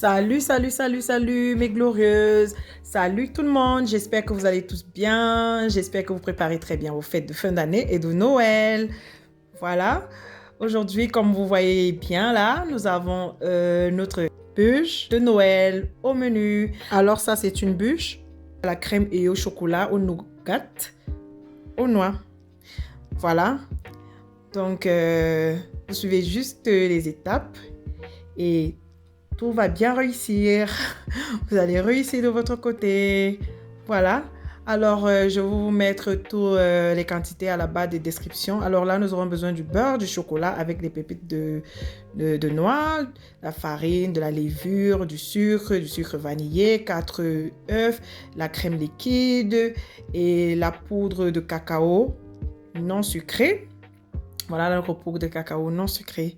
Salut, salut, salut, salut mes glorieuses. Salut tout le monde. J'espère que vous allez tous bien. J'espère que vous préparez très bien vos fêtes de fin d'année et de Noël. Voilà. Aujourd'hui, comme vous voyez bien là, nous avons notre bûche de Noël au menu. Alors ça, c'est une bûche à la crème et au chocolat, au nougat, aux noix. Voilà. Donc, vous suivez juste les étapes et tout va bien réussir. Vous allez réussir de votre côté. Voilà. Alors, je vais vous mettre toutes les quantités à la barre de description. Alors là, nous aurons besoin du beurre, du chocolat avec des pépites de noix, la farine, de la levure, du sucre vanillé, 4 œufs, la crème liquide et la poudre de cacao non sucrée. Voilà notre poudre de cacao non sucrée.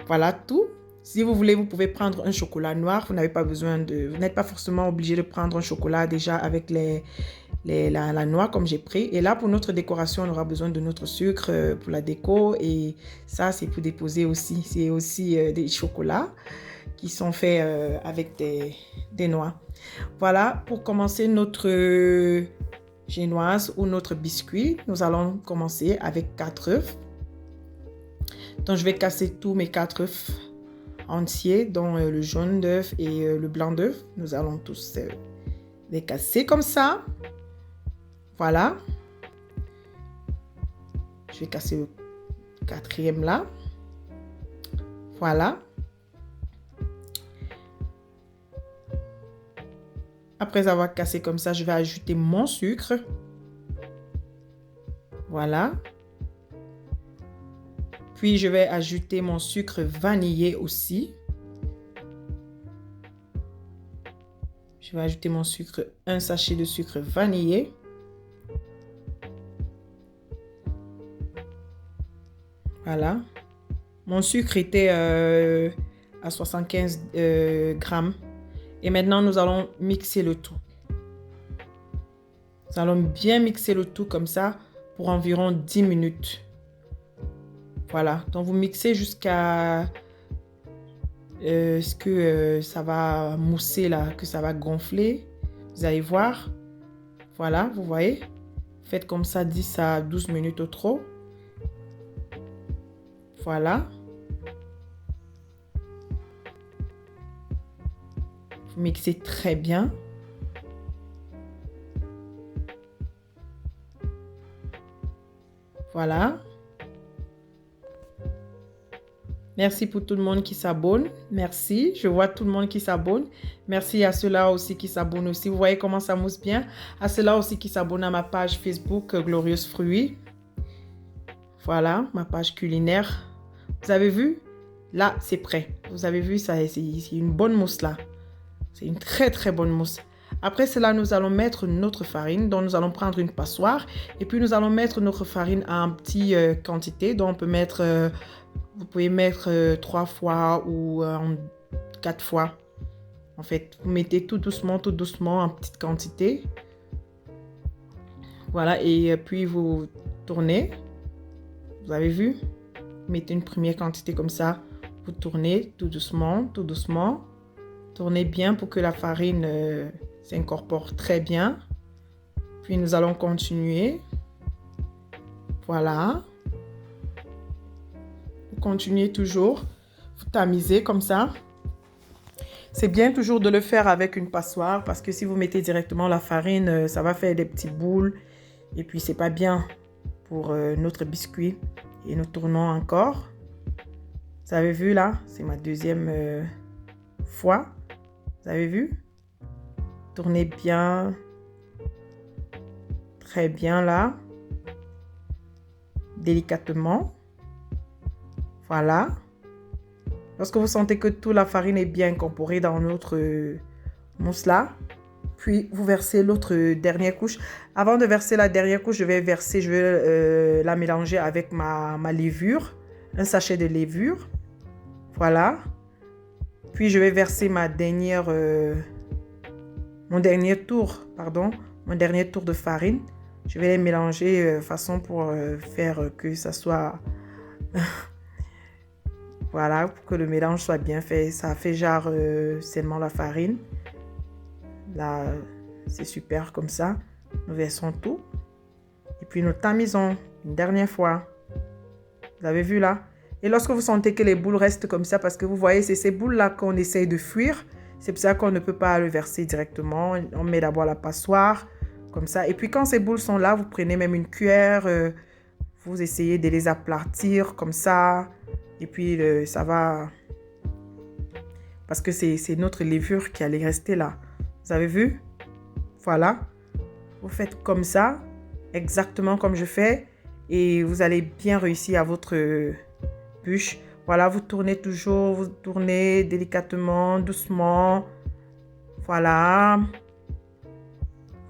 Voilà tout. Si vous voulez, vous pouvez prendre un chocolat noir. Vous n'avez pas besoin de... Vous n'êtes pas forcément obligé de prendre un chocolat déjà avec la noix comme j'ai pris. Et là, pour notre décoration, on aura besoin de notre sucre pour la déco. Et ça, c'est pour déposer aussi. C'est aussi des chocolats qui sont faits avec des noix. Voilà, pour commencer notre génoise ou notre biscuit, nous allons commencer avec 4 œufs. Donc, je vais casser tous mes 4 œufs entiers, dont le jaune d'œuf et le blanc d'œuf. Nous allons tous les casser comme ça. Voilà. Je vais casser le 4e là. Voilà. Après avoir cassé comme ça, je vais ajouter mon sucre. Voilà. Puis, je vais ajouter mon sucre vanillé aussi. Je vais ajouter mon sucre, un sachet de sucre vanillé. Voilà. Mon sucre était à 75 grammes. Et maintenant, nous allons mixer le tout. Nous allons bien mixer le tout comme ça pour environ 10 minutes. Voilà, donc vous mixez jusqu'à ce que ça va mousser là, que ça va gonfler. Vous allez voir. Voilà, vous voyez. Faites comme ça 10 à 12 minutes au trop. Voilà. Vous mixez très bien. Voilà. Merci pour tout le monde qui s'abonne. Merci. Je vois tout le monde qui s'abonne. Merci à ceux-là aussi qui s'abonnent aussi. Vous voyez comment ça mousse bien. À ceux-là aussi qui s'abonnent à ma page Facebook Glorieuses Fruits. Voilà, ma page culinaire. Vous avez vu? Là, c'est prêt. Vous avez vu, ça, c'est une bonne mousse là. C'est une très très bonne mousse. Après cela, nous allons mettre notre farine. Donc, nous allons prendre une passoire. Et puis, nous allons mettre notre farine en petite quantité. Donc, on peut mettre... vous pouvez mettre 3 fois ou 4 fois. En fait, vous mettez tout doucement en petite quantité. Voilà, et puis vous tournez. Vous avez vu? Vous mettez une première quantité comme ça. Vous tournez tout doucement, tout doucement. Tournez bien pour que la farine s'incorpore très bien. Puis nous allons continuer. Voilà. Continuez toujours, vous tamisez comme ça. C'est bien toujours de le faire avec une passoire parce que si vous mettez directement la farine, ça va faire des petites boules et puis c'est pas bien pour notre biscuit. Et nous tournons encore. Vous avez vu là, c'est ma deuxième fois. Vous avez vu? Tournez bien, très bien là, délicatement. Voilà. Lorsque vous sentez que toute la farine est bien incorporée dans notre mousse là, puis vous versez l'autre dernière couche. Avant de verser la dernière couche, je vais la mélanger avec ma levure, un sachet de levure. Voilà. Puis je vais verser mon dernier tour de farine. Je vais les mélanger façon pour faire que ça soit Voilà, pour que le mélange soit bien fait. Ça fait genre seulement la farine. Là, c'est super comme ça. Nous versons tout. Et puis nous tamisons une dernière fois. Vous avez vu là? Et lorsque vous sentez que les boules restent comme ça, parce que vous voyez, c'est ces boules-là qu'on essaye de fuir. C'est pour ça qu'on ne peut pas le verser directement. On met d'abord la passoire, comme ça. Et puis quand ces boules sont là, vous prenez même une cuillère. Vous essayez de les aplatir comme ça. Et puis ça va... Parce que c'est notre levure qui allait rester là. Vous avez vu? Voilà. Vous faites comme ça, exactement comme je fais. Et vous allez bien réussir à votre bûche. Voilà, vous tournez toujours, vous tournez délicatement, doucement. Voilà.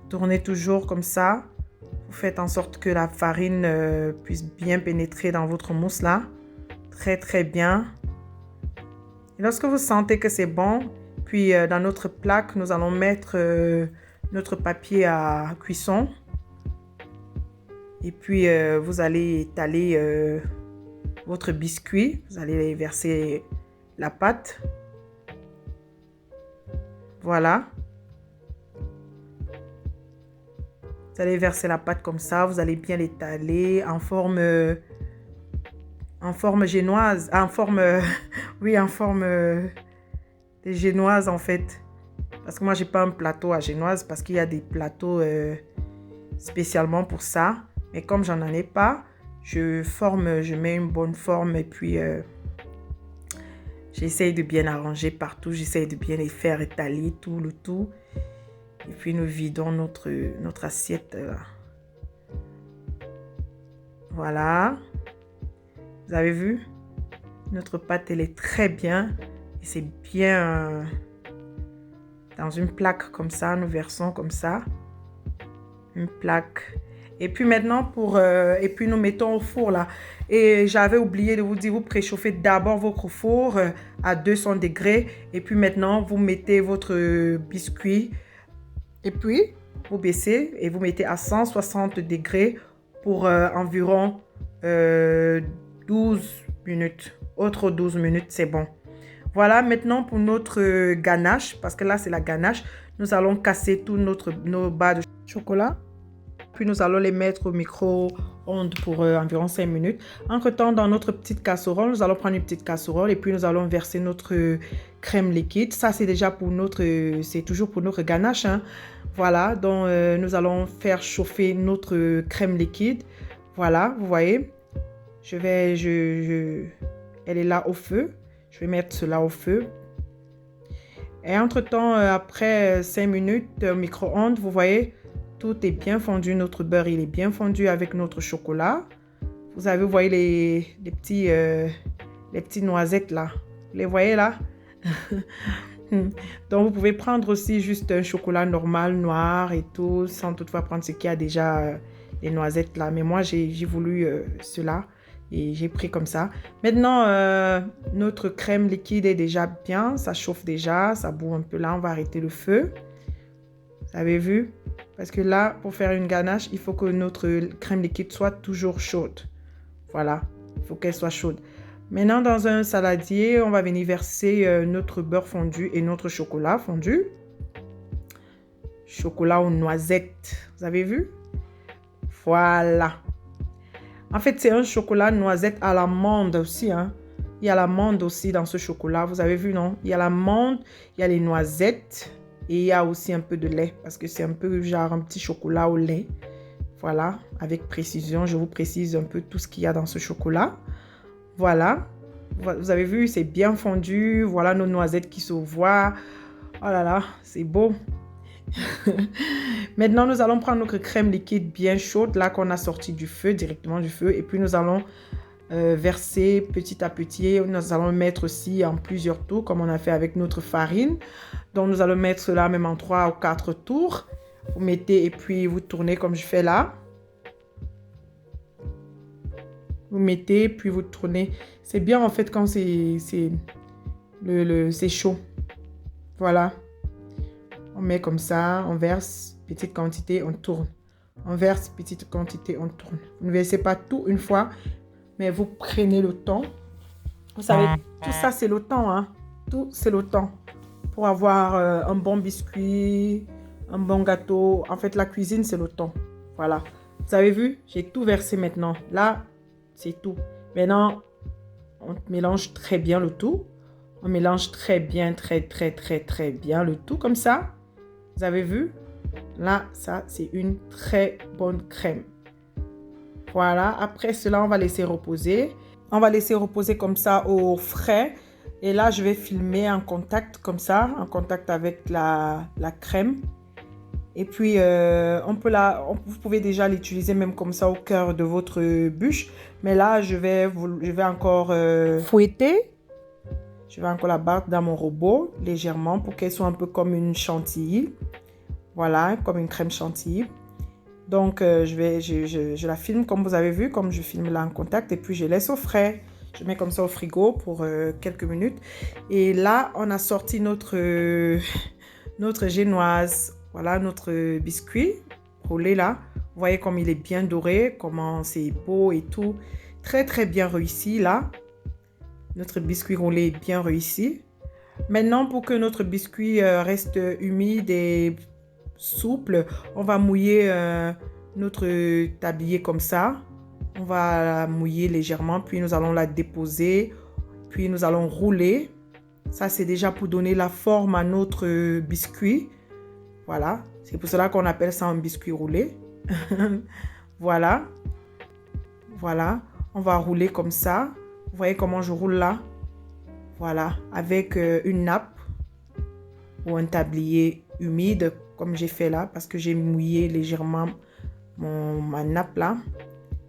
Tournez toujours comme ça. Vous faites en sorte que la farine puisse bien pénétrer dans votre mousse là. Très, très bien. Et lorsque vous sentez que c'est bon, puis dans notre plaque, nous allons mettre notre papier à cuisson. Et puis, vous allez étaler votre biscuit. Vous allez verser la pâte. Voilà. Vous allez verser la pâte comme ça. Vous allez bien l'étaler en forme génoise. En forme... oui, en forme de génoise en fait. Parce que moi, j'ai pas un plateau à génoise parce qu'il y a des plateaux spécialement pour ça. Mais comme j'en ai pas, je mets une bonne forme et puis j'essaye de bien arranger partout. J'essaye de bien les faire étaler tout le tout. Et puis nous vidons notre assiette. Voilà. Vous avez vu? Notre pâte, elle est très bien. Et c'est bien dans une plaque comme ça. Nous versons comme ça. Une plaque. Et puis maintenant, et puis nous mettons au four là. Et j'avais oublié de vous dire, vous préchauffez d'abord votre four à 200 degrés. Et puis maintenant, vous mettez votre biscuit. Et puis, vous baissez et vous mettez à 160 degrés pour environ 12 minutes. Autre 12 minutes, c'est bon. Voilà, maintenant pour notre ganache, parce que là, c'est la ganache. Nous allons casser tous nos bas de chocolat. Puis nous allons les mettre au micro-ondes pour environ 5 minutes. Entre-temps, dans notre petite casserole, nous allons prendre une petite casserole et puis nous allons verser notre crème liquide. Ça, c'est déjà pour c'est toujours pour notre ganache, hein. Voilà, donc nous allons faire chauffer notre crème liquide. Voilà, vous voyez. Elle est là au feu. Je vais mettre cela au feu. Et entre-temps, après 5 minutes au micro-ondes, vous voyez, tout est bien fondu. Notre beurre, il est bien fondu avec notre chocolat. Vous voyez les petits noisettes là. Vous les voyez là? Donc, vous pouvez prendre aussi juste un chocolat normal, noir et tout, sans toutefois prendre ce qu'il y a déjà, les noisettes là. Mais moi, j'ai voulu cela et j'ai pris comme ça. Maintenant, notre crème liquide est déjà bien. Ça chauffe déjà, ça bout un peu là. On va arrêter le feu. Vous avez vu? Parce que là, pour faire une ganache, il faut que notre crème liquide soit toujours chaude. Voilà, il faut qu'elle soit chaude. Maintenant, dans un saladier, on va venir verser notre beurre fondu et notre chocolat fondu. Chocolat aux noisettes. Vous avez vu? Voilà. En fait, c'est un chocolat noisette à l'amande aussi, hein. Il y a l'amande aussi dans ce chocolat. Vous avez vu, non? Il y a l'amande, il y a les noisettes et il y a aussi un peu de lait parce que c'est un peu genre un petit chocolat au lait. Voilà, avec précision, je vous précise un peu tout ce qu'il y a dans ce chocolat. Voilà, vous avez vu, c'est bien fondu. Voilà nos noisettes qui se voient. Oh là là, c'est beau. Maintenant, nous allons prendre notre crème liquide bien chaude, là qu'on a sorti du feu, directement du feu. Et puis, nous allons verser petit à petit. Nous allons mettre aussi en plusieurs tours, comme on a fait avec notre farine. Donc, nous allons mettre cela même en 3 ou 4 tours. Vous mettez et puis vous tournez comme je fais là. Vous mettez, puis vous tournez. C'est bien en fait quand c'est chaud. Voilà. On met comme ça, on verse petite quantité, on tourne. On verse petite quantité, on tourne. Vous ne versez pas tout une fois, mais vous prenez le temps. Vous savez, tout ça, c'est le temps, hein. Tout, c'est le temps. Pour avoir un bon biscuit, un bon gâteau. En fait, la cuisine, c'est le temps. Voilà. Vous avez vu? J'ai tout versé maintenant. Là, c'est tout. Maintenant, on mélange très bien le tout. On mélange très bien, très bien le tout comme ça. Vous avez vu? Là, ça, c'est une très bonne crème. Voilà. Après cela, on va laisser reposer. On va laisser reposer comme ça au frais. Et là, je vais filmer en contact comme ça, en contact avec la crème. Et puis, vous pouvez déjà l'utiliser même comme ça au cœur de votre bûche. Mais là, je vais encore fouetter. Je vais encore la battre dans mon robot légèrement pour qu'elle soit un peu comme une chantilly. Voilà, comme une crème chantilly. Donc, je la filme comme vous avez vu, comme je filme là en contact. Et puis, je laisse au frais. Je mets comme ça au frigo pour quelques minutes. Et là, on a sorti notre génoise. Voilà notre biscuit roulé là. Vous voyez comme il est bien doré, comment c'est beau et tout. Très, très bien réussi là. Notre biscuit roulé est bien réussi. Maintenant, pour que notre biscuit reste humide et souple, on va mouiller notre tablier comme ça. On va la mouiller légèrement, puis nous allons la déposer, puis nous allons rouler. Ça, c'est déjà pour donner la forme à notre biscuit. Voilà, c'est pour cela qu'on appelle ça un biscuit roulé. Voilà. Voilà, on va rouler comme ça. Vous voyez comment je roule là? Voilà, avec une nappe ou un tablier humide, comme j'ai fait là, parce que j'ai mouillé légèrement ma nappe là.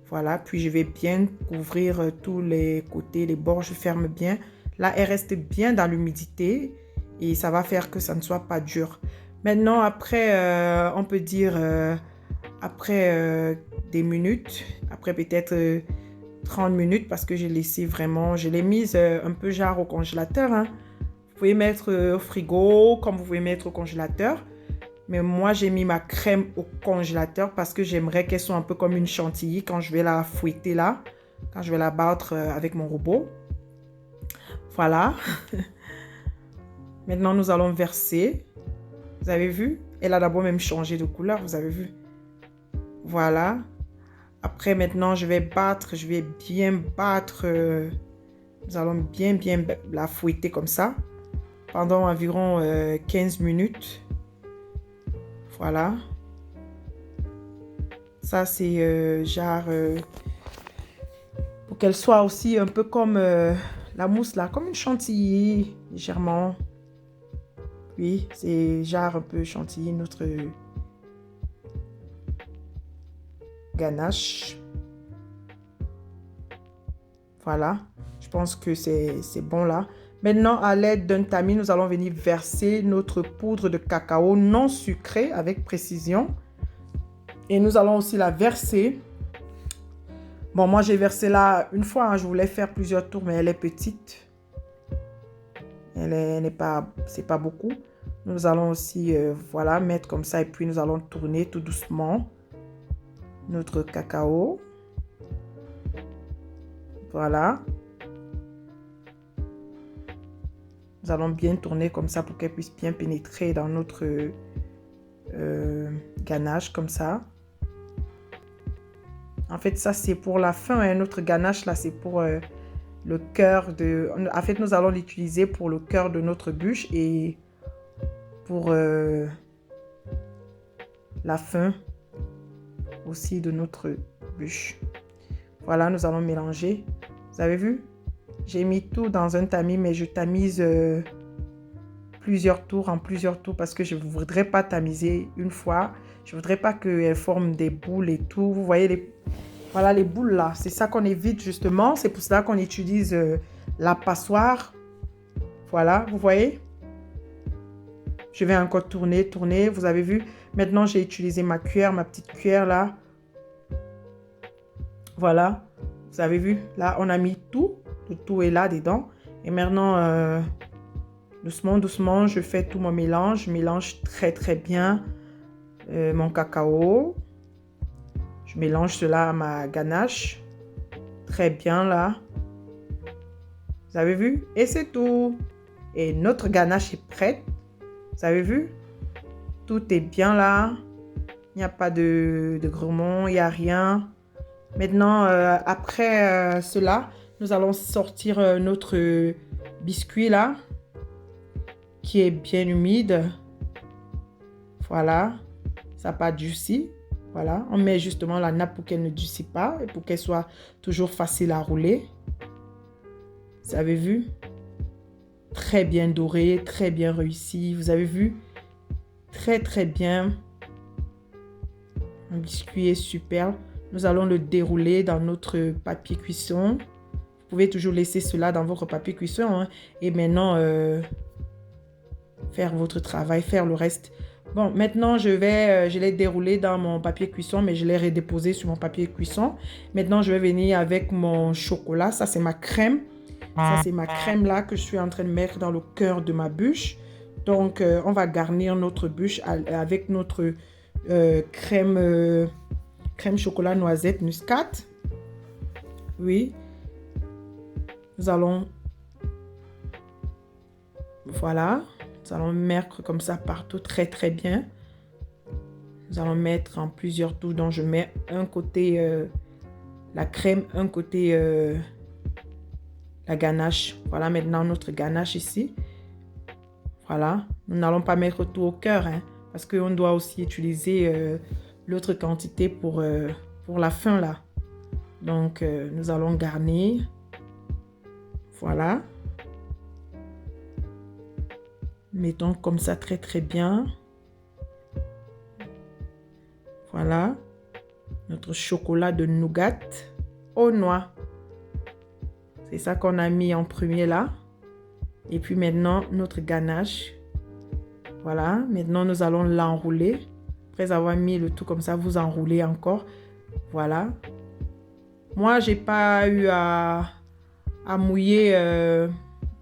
Voilà, puis je vais bien couvrir tous les côtés, les bords, je ferme bien. Là, elle reste bien dans l'humidité et ça va faire que ça ne soit pas dur. Maintenant, après, on peut dire, après des minutes, après peut-être 30 minutes, parce que j'ai laissé vraiment, je l'ai mise un peu genre au congélateur. Hein. Vous pouvez mettre au frigo, comme vous pouvez mettre au congélateur. Mais moi, j'ai mis ma crème au congélateur parce que j'aimerais qu'elle soit un peu comme une chantilly quand je vais la fouetter là, quand je vais la battre avec mon robot. Voilà. Maintenant, nous allons verser. Vous avez vu? Elle a d'abord même changé de couleur, vous avez vu? Voilà. Après, maintenant, je vais bien battre. Nous allons bien la fouetter comme ça pendant environ 15 minutes. Voilà. Ça, c'est genre pour qu'elle soit aussi un peu comme la mousse là, comme une chantilly, légèrement. Oui, c'est genre un peu chantilly, notre ganache. Voilà, je pense que c'est bon là. Maintenant, à l'aide d'un tamis, nous allons venir verser notre poudre de cacao non sucrée avec précision. Et nous allons aussi la verser. Bon, moi, j'ai versé là une fois. Hein, je voulais faire plusieurs tours, mais elle est petite. C'est pas beaucoup. Nous allons aussi, voilà, mettre comme ça. Et puis, nous allons tourner tout doucement notre cacao. Voilà. Nous allons bien tourner comme ça pour qu'elle puisse bien pénétrer dans notre ganache comme ça. En fait, ça, c'est pour la fin. Hein. Notre ganache, là, c'est pour le cœur de... En fait, nous allons l'utiliser pour le cœur de notre bûche et pour la fin aussi de notre bûche. Voilà, nous allons mélanger. Vous avez vu? J'ai mis tout dans un tamis, mais je tamise en plusieurs tours parce que je ne voudrais pas tamiser une fois. Je ne voudrais pas qu'elle forme des boules et tout. Vous voyez, voilà les boules là. C'est ça qu'on évite justement. C'est pour cela qu'on utilise la passoire. Voilà, vous voyez? Je vais encore tourner. Vous avez vu? Maintenant, j'ai utilisé ma cuillère, ma petite cuillère là. Voilà. Vous avez vu? Là, on a mis tout. Le tout est là dedans. Et maintenant, doucement, je fais tout mon mélange. Je mélange très bien mon cacao. Je mélange cela à ma ganache. Très bien là. Vous avez vu? Et c'est tout. Et notre ganache est prête. Vous avez vu? Tout est bien là. Il n'y a pas de grumons, il n'y a rien. Maintenant, après cela, nous allons sortir notre biscuit là, qui est bien humide. Voilà, ça n'a pas durci. Voilà, on met justement la nappe pour qu'elle ne durcisse pas et pour qu'elle soit toujours facile à rouler. Vous avez vu? Très bien doré, très bien réussi. Vous avez vu? Très très bien. Un biscuit est super. Nous allons le dérouler dans notre papier cuisson. Vous pouvez toujours laisser cela dans votre papier cuisson. Hein, et maintenant, faire votre travail, faire le reste. Bon, maintenant, je l'ai déroulé dans mon papier cuisson, mais je l'ai redéposé sur mon papier cuisson. Maintenant, je vais venir avec mon chocolat. Ça, c'est ma crème. Ça, c'est ma crème là que je suis en train de mettre dans le cœur de ma bûche. Donc, on va garnir notre bûche avec notre crème chocolat noisette muscade. Oui. Nous allons... Voilà. Nous allons mettre comme ça partout très très bien. Nous allons mettre en plusieurs tours. Donc, je mets un côté la crème, un côté la ganache. Voilà maintenant notre ganache ici. Voilà. Nous n'allons pas mettre tout au cœur, hein, parce qu'on doit aussi utiliser l'autre quantité pour la fin là. Donc, nous allons garnir. Voilà. Mettons comme ça très très bien. Voilà. Notre chocolat de nougat aux noix. C'est ça qu'on a mis en premier là. Et puis maintenant, notre ganache. Voilà. Maintenant, nous allons l'enrouler. Après avoir mis le tout comme ça, vous enroulez encore. Voilà. Moi, j'ai pas eu à mouiller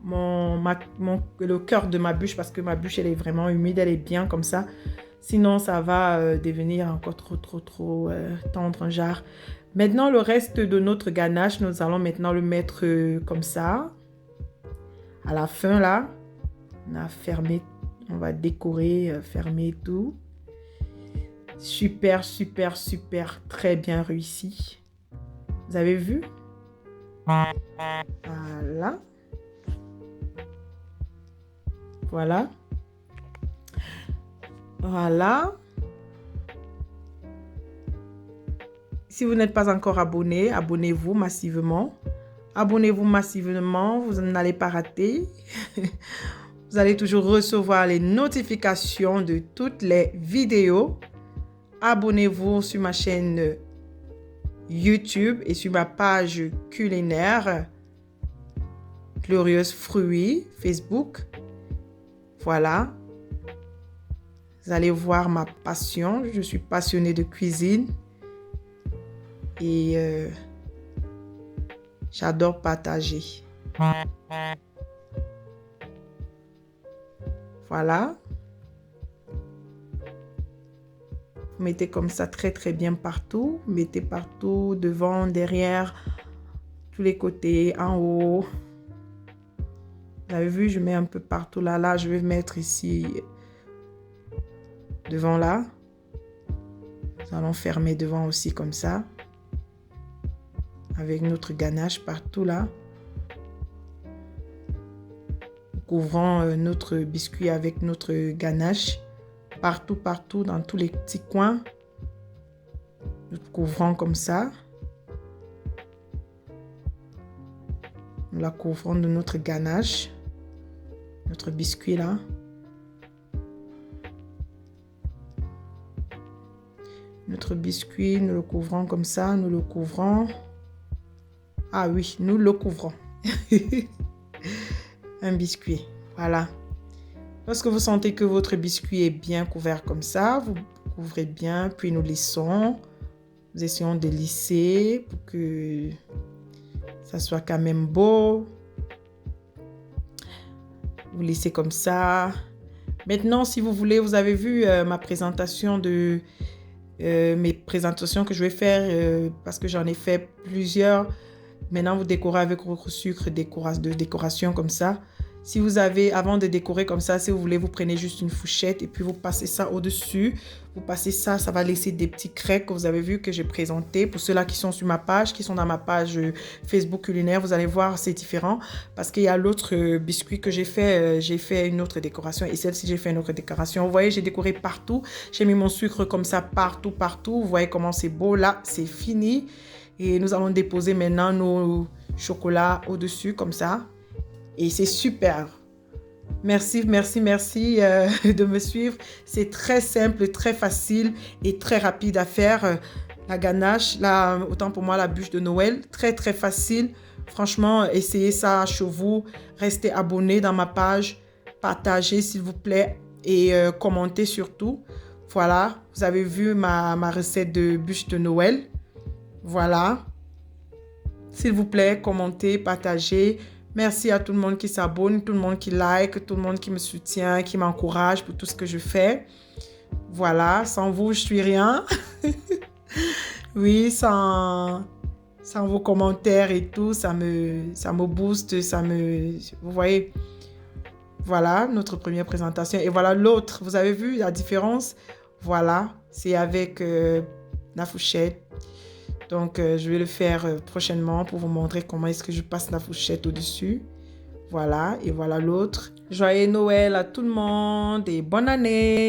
le cœur de ma bûche parce que ma bûche, elle est vraiment humide. Elle est bien comme ça. Sinon, ça va devenir encore trop tendre, genre. Maintenant, le reste de notre ganache, nous allons maintenant le mettre comme ça. À la fin, là, on a fermé, on va décorer, fermer tout. Super, super, super, très bien réussi. Vous avez vu? Voilà. Voilà. Voilà. Si vous n'êtes pas encore abonné, abonnez-vous massivement. Abonnez-vous massivement, vous n'allez pas rater. Vous allez toujours recevoir les notifications de toutes les vidéos. Abonnez-vous sur ma chaîne YouTube et sur ma page culinaire Glorieuse Fruits Facebook. Voilà. Vous allez voir ma passion. Je suis passionnée de cuisine. Et j'adore partager. Voilà. Vous mettez comme ça très très bien partout. Vous mettez partout, devant, derrière, tous les côtés, en haut. Vous avez vu, je mets un peu partout là. Là, je vais mettre ici, devant là. Nous allons fermer devant aussi comme ça. Avec notre ganache partout là. Couvrant notre biscuit avec notre ganache. Partout, partout, dans tous les petits coins. Nous couvrons comme ça. Nous la couvrons de notre ganache. Notre biscuit là. Notre biscuit, nous le couvrons comme ça. Nous le couvrons. Ah oui, nous le couvrons. Un biscuit. Voilà. Lorsque vous sentez que votre biscuit est bien couvert comme ça, vous couvrez bien, puis nous lissons. Nous essayons de lisser pour que ça soit quand même beau. Vous lissez comme ça. Maintenant, si vous voulez, vous avez vu ma présentation de... mes présentations que je vais faire parce que j'en ai fait plusieurs Maintenant, vous décorez avec votre sucre de décoration comme ça. Si vous avez, avant de décorer comme ça, si vous voulez, vous prenez juste une fourchette et puis vous passez ça au-dessus. Vous passez ça, ça va laisser des petits crêpes que vous avez vu que j'ai présenté. Pour ceux-là qui sont sur ma page, qui sont dans ma page Facebook culinaire, vous allez voir, c'est différent. Parce qu'il y a l'autre biscuit que j'ai fait une autre décoration. Et celle-ci, j'ai fait une autre décoration. Vous voyez, j'ai décoré partout. J'ai mis mon sucre comme ça partout, partout. Vous voyez comment c'est beau. Là, c'est fini. Et nous allons déposer maintenant nos chocolats au-dessus comme ça. Et c'est super. Merci, merci, merci de me suivre. C'est très simple, très facile et très rapide à faire. La ganache, autant pour moi la bûche de Noël, très, très facile. Franchement, essayez ça chez vous. Restez abonnés dans ma page. Partagez s'il vous plaît et commentez surtout. Voilà, vous avez vu ma recette de bûche de Noël. Voilà. S'il vous plaît, commentez, partagez. Merci à tout le monde qui s'abonne, tout le monde qui like, tout le monde qui me soutient, qui m'encourage pour tout ce que je fais. Voilà, sans vous, je suis rien. Oui, sans vos commentaires et tout, ça me booste, vous voyez. Voilà, notre première présentation. Et voilà l'autre, vous avez vu la différence? Voilà, c'est avec la fourchette. Donc, je vais le faire prochainement pour vous montrer comment est-ce que je passe la fourchette au-dessus. Voilà, et voilà l'autre. Joyeux Noël à tout le monde et bonne année!